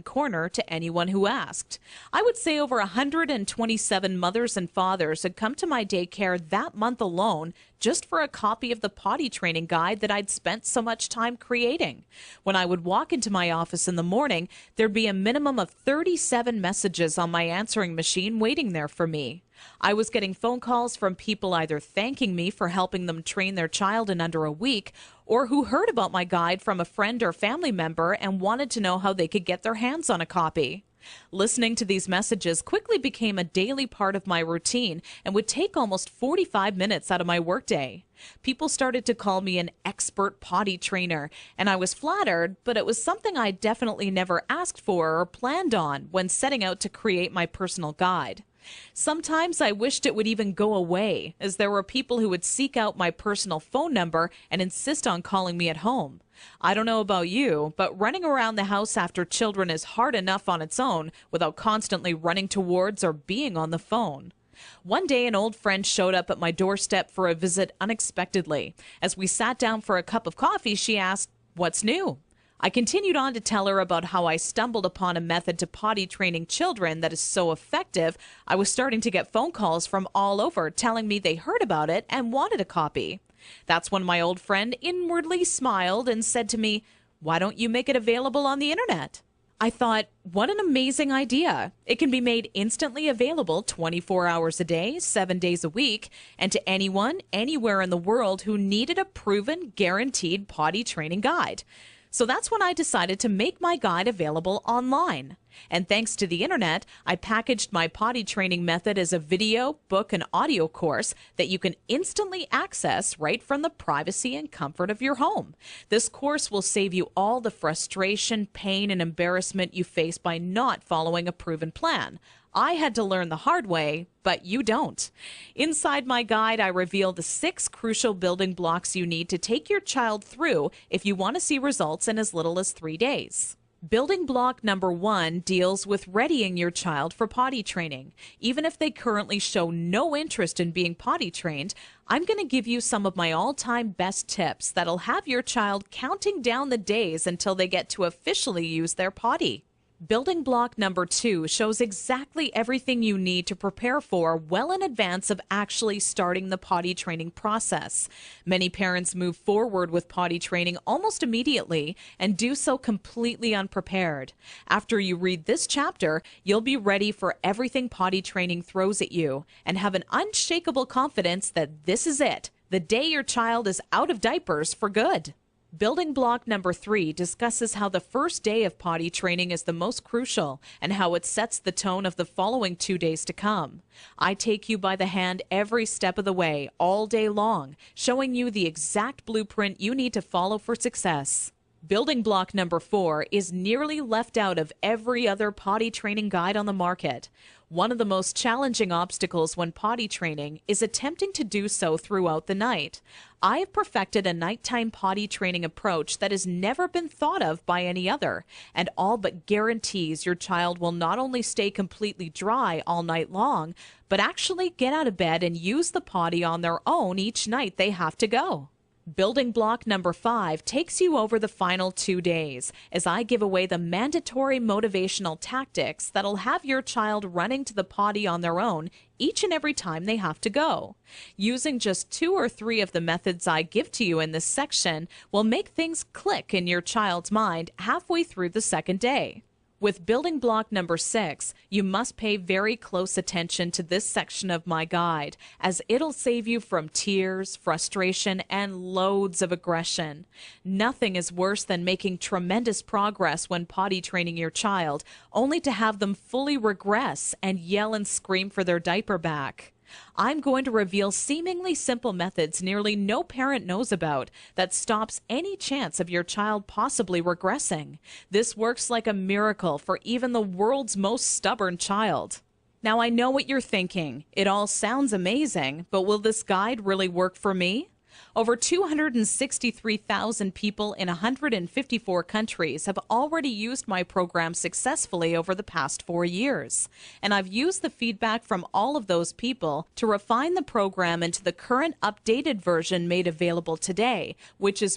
corner to anyone who asked. I would say over 127 mothers and fathers had come to my daycare that month alone just for a copy of the potty training guide that I'd spent so much time creating. When I would walk into my office in the morning, there'd be a minimum of 37 messages on my answering machine waiting there for me. I was getting phone calls from people either thanking me for helping them train their child in under a week, or who heard about my guide from a friend or family member and wanted to know how they could get their hands on a copy. Listening to these messages quickly became a daily part of my routine and would take almost 45 minutes out of my workday. People started to call me an expert potty trainer, and I was flattered, but it was something I definitely never asked for or planned on when setting out to create my personal guide. Sometimes I wished it would even go away, as there were people who would seek out my personal phone number and insist on calling me at home. I don't know about you, but running around the house after children is hard enough on its own without constantly running towards or being on the phone. One day, an old friend showed up at my doorstep for a visit unexpectedly. As we sat down for a cup of coffee, she asked, "What's new?" I continued on to tell her about how I stumbled upon a method to potty training children that is so effective, I was starting to get phone calls from all over telling me they heard about it and wanted a copy. That's when my old friend inwardly smiled and said to me, "Why don't you make it available on the internet?" I thought, what an amazing idea. It can be made instantly available 24 hours a day, 7 days a week, and to anyone, anywhere in the world who needed a proven, guaranteed potty training guide. So that's when I decided to make my guide available online. And thanks to the internet, I packaged my potty training method as a video, book, and audio course that you can instantly access right from the privacy and comfort of your home. This course will save you all the frustration, pain, and embarrassment you face by not following a proven plan. I had to learn the hard way, but you don't. Inside my guide, I reveal the 6 crucial building blocks you need to take your child through if you want to see results in as little as 3 days. Building block number 1 deals with readying your child for potty training. Even if they currently show no interest in being potty trained, I'm going to give you some of my all-time best tips that'll have your child counting down the days until they get to officially use their potty. Building block number 2 shows exactly everything you need to prepare for well in advance of actually starting the potty training process. Many parents move forward with potty training almost immediately and do so completely unprepared. After you read this chapter, you'll be ready for everything potty training throws at you and have an unshakable confidence that this is it, the day your child is out of diapers for good. Building block number 3 discusses how the first day of potty training is the most crucial and how it sets the tone of the following 2 days to come. I take you by the hand every step of the way, all day long, showing you the exact blueprint you need to follow for success. Building block number 4 is nearly left out of every other potty training guide on the market. One of the most challenging obstacles when potty training is attempting to do so throughout the night. I have perfected a nighttime potty training approach that has never been thought of by any other, and all but guarantees your child will not only stay completely dry all night long, but actually get out of bed and use the potty on their own each night they have to go. Building block number 5 takes you over the final 2 days as I give away the mandatory motivational tactics that'll have your child running to the potty on their own each and every time they have to go. Using just 2 or 3 of the methods I give to you in this section will make things click in your child's mind halfway through the second day. With building block number 6, you must pay very close attention to this section of my guide, as it'll save you from tears, frustration, and loads of aggression. Nothing is worse than making tremendous progress when potty training your child, only to have them fully regress and yell and scream for their diaper back. I'm going to reveal seemingly simple methods nearly no parent knows about that stops any chance of your child possibly regressing. This works like a miracle for even the world's most stubborn child. Now I know what you're thinking. It all sounds amazing, but will this guide really work for me? Over 263,000 people in 154 countries have already used my program successfully over the past 4 years. And I've used the feedback from all of those people to refine the program into the current updated version made available today, which is